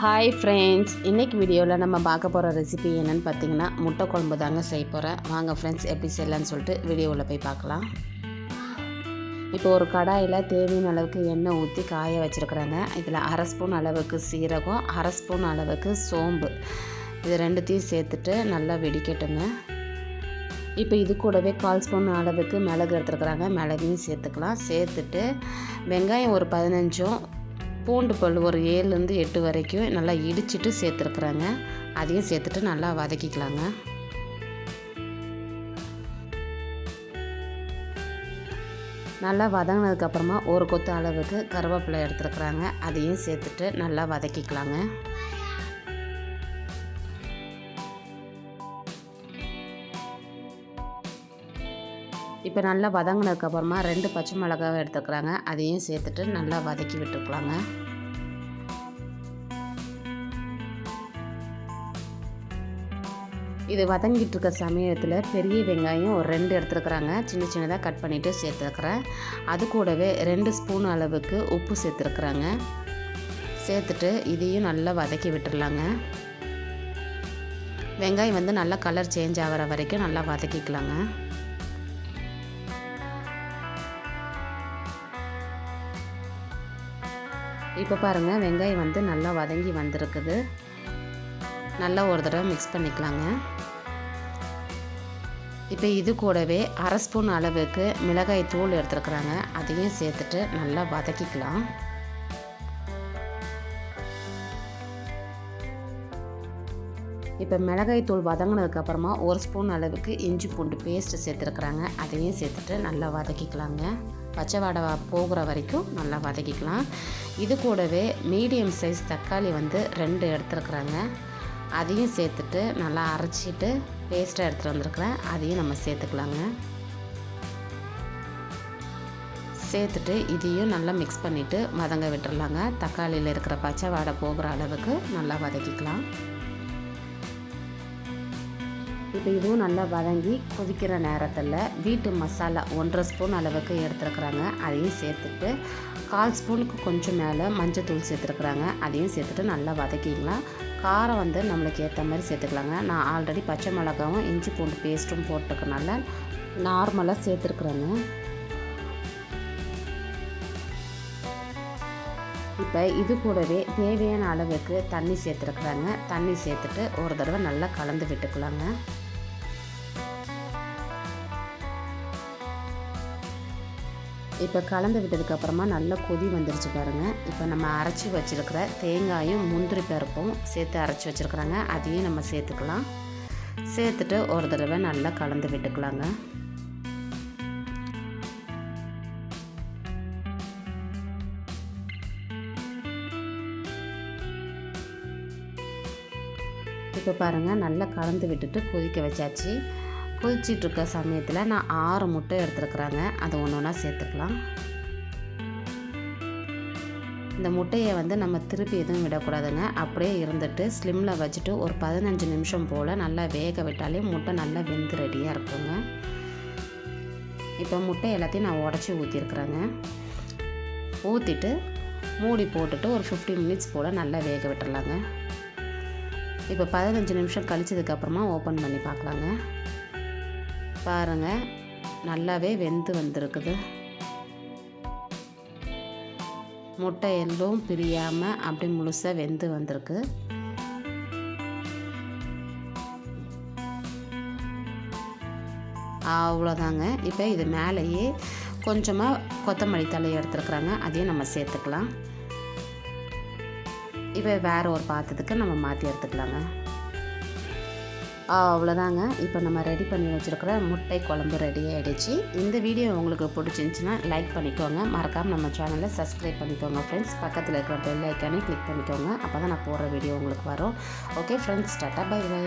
Hi friends, இன்றைக்கி வீடியோவில் நம்ம பார்க்க போகிற ரெசிபி என்னென்னு பார்த்தீங்கன்னா முட்டை குழம்பு தாங்க செய்ய போகிறேன். வாங்க ஃப்ரெண்ட்ஸ், எப்படி செய்யலான்னு சொல்லிட்டு வீடியோவில் போய் பார்க்கலாம். இப்போ ஒரு கடாயில் தேவையான அளவுக்கு எண்ணெய் ஊற்றி காய வச்சுருக்குறாங்க. இதில் அரை ஸ்பூன் அளவுக்கு சீரகம், அரை ஸ்பூன் அளவுக்கு சோம்பு, இது ரெண்டுத்தையும் சேர்த்துட்டு நல்லா வெடிக்கட்டுங்க. இப்போ இது கூடவே 1/4 ஸ்பூன் அளவுக்கு மிளகு எடுத்துருக்குறாங்க. மிளகையும் சேர்த்துக்கலாம். சேர்த்துட்டு வெங்காயம் ஒரு 15, பூண்டு பல் ஒரு 7லேருந்து 8 வரைக்கும் நல்லா இடிச்சிட்டு சேர்த்துருக்குறாங்க. அதையும் சேர்த்துட்டு நல்லா வதக்கிக்கலாங்க. நல்லா வதங்கினதுக்கப்புறமா ஒரு கொத்து அளவுக்கு கருவேப்பிலை எடுத்துருக்குறாங்க. அதையும் சேர்த்துட்டு நல்லா வதக்கிக்கலாங்க. இப்போ நல்லா வதங்கினதுக்கப்புறமா 2 பச்சை மிளகாவை எடுத்துக்கிறாங்க. அதையும் சேர்த்துட்டு நல்லா வதக்கி விட்டுருக்கலாங்க. இது வதங்கிட்டு இருக்க சமயத்தில் பெரிய வெங்காயம் ஒரு 2 எடுத்துருக்குறாங்க. சின்ன சின்னதாக கட் பண்ணிவிட்டு சேர்த்துருக்குறேன். அது கூடவே 2 ஸ்பூன் அளவுக்கு உப்பு சேர்த்துருக்குறாங்க. சேர்த்துட்டு இதையும் நல்லா வதக்கி விட்டுடலாங்க. வெங்காயம் நல்லா கலர் சேஞ்ச் ஆகிற வரைக்கும் நல்லா வதக்கிக்கலாங்க. இப்போ பாருங்கள், வெங்காயம் நல்லா வதங்கி வந்திருக்குது. நல்லா ஒரு தடவை மிக்ஸ் பண்ணிக்கலாங்க. இப்போ இது கூடவே அரை ஸ்பூன் அளவுக்கு மிளகாய் தூள் எடுத்துருக்குறாங்க. அதையும் சேர்த்துட்டு நல்லா வதக்கிக்கலாம். இப்போ மிளகாய் தூள் வதங்கினதுக்கப்புறமா 1 ஸ்பூன் அளவுக்கு இஞ்சி பூண்டு பேஸ்ட்டு சேர்த்துருக்குறாங்க. அதையும் சேர்த்துட்டு நல்லா வதக்கிக்கலாங்க. பச்சை வாடை போகிற வரைக்கும் நல்லா வதக்கிக்கலாம். இது கூடவே மீடியம் சைஸ் தக்காளி 2 எடுத்துருக்குறாங்க. அதையும் சேர்த்துட்டு நல்லா அரைச்சிட்டு பேஸ்ட்டாக எடுத்துகிட்டு வந்திருக்கிறேன். அதையும் நம்ம சேர்த்துக்கலாங்க. சேர்த்துட்டு இதையும் நல்லா மிக்ஸ் பண்ணிவிட்டு வதங்க விட்டுறலாங்க. தக்காளியில் இருக்கிற பச்சை வாடை போகிற அளவுக்கு நல்லா வதக்கிக்கலாம். இப்போ இதுவும் நல்லா வதங்கி கொதிக்கிற நேரத்தில் வீட்டு மசாலா 1.5 ஸ்பூன் அளவுக்கு எடுத்துருக்குறாங்க. அதையும் சேர்த்துட்டு 1/4 ஸ்பூனுக்கு கொஞ்சம் மேலே மஞ்சத்தூள் சேர்த்துருக்குறாங்க. அதையும் சேர்த்துட்டு நல்லா வதக்கிக்கலாம். காரம் நம்மளுக்கு ஏற்ற மாதிரி சேர்த்துக்கலாங்க. நான் ஆல்ரெடி பச்சை மிளகாவும் இஞ்சி பூண்டு பேஸ்ட்டும் போட்டுக்கனால நார்மலாக சேர்த்துருக்குறேங்க. இப்போ இது கூடவே தேவையான அளவுக்கு தண்ணி சேர்த்துருக்குறாங்க. தண்ணி சேர்த்துட்டு ஒரு தடவை நல்லா கலந்து விட்டுக்கலாங்க. இப்போ கலந்து விட்டதுக்கப்புறமா நல்லா கொதி வந்துருச்சு பாருங்கள். இப்போ நம்ம அரைச்சி வச்சுருக்கிற தேங்காயும் முந்திரி பருப்பும் சேர்த்து அரைச்சி வச்சுருக்குறாங்க. அதையும் நம்ம சேர்த்துக்கலாம். சேர்த்துட்டு ஒரு தடவை நல்லா கலந்து விட்டுக்கலாங்க. இப்போ பாருங்கள், நல்லா கலந்து விட்டுட்டு கொதிக்க வச்சாச்சு. கொதிச்சிட்ருக்க சமயத்தில் நான் 6 முட்டை எடுத்துருக்குறாங்க. அதை ஒன்று ஒன்றா சேர்த்துக்கலாம். இந்த முட்டையை நம்ம திருப்பி எதுவும் விடக்கூடாதுங்க. அப்படியே இருந்துட்டு ஸ்லிம்மில் வச்சுட்டு ஒரு 15 நிமிஷம் போல் நல்லா வேக விட்டாலே முட்டை நல்லா வெந்து ரெடியாக இருக்குங்க. இப்போ முட்டை எல்லாத்தையும் நான் உடச்சி ஊற்றிருக்குறேங்க. ஊற்றிட்டு மூடி போட்டுட்டு ஒரு 15 மினிட்ஸ் போல் நல்லா வேக விட்டுறலாங்க. இப்போ 15 நிமிஷம் கழிச்சதுக்கப்புறமா ஓப்பன் பண்ணி பார்க்கலாங்க. பாருங்கள், நல்லாவே வெந்து வந்திருக்குது. முட்டை எல்லாம் பிரியாமல் அப்படி முழுசாக வெந்து வந்திருக்கு. அவ்வளோதாங்க. இப்போ இது மேலேயே கொஞ்சமாக கொத்தமல்லி தழை எடுத்துருக்குறாங்க. அதையும் நம்ம சேர்த்துக்கலாம். இப்போ வேறு ஒரு பாத்திரத்துக்கு நம்ம மாற்றி எடுத்துக்கலாங்க. அவ்வளோதாங்க. இப்போ நம்ம ரெடி பண்ணி வச்சுருக்கிற முட்டை குழம்பு ரெடி ஆகிடுச்சு. இந்த வீடியோ உங்களுக்கு பிடிச்சிருந்துச்சின்னா லைக் பண்ணிக்கோங்க. மறக்காமல் நம்ம சேனலை சப்ஸ்கிரைப் பண்ணிக்கோங்க ஃப்ரெண்ட்ஸ். பக்கத்தில் இருக்கிற பெல் ஐக்கானே கிளிக் பண்ணிக்கோங்க. அப்போ தான் நான் போடுற வீடியோ உங்களுக்கு வரும். Okay friends, tata, bye by.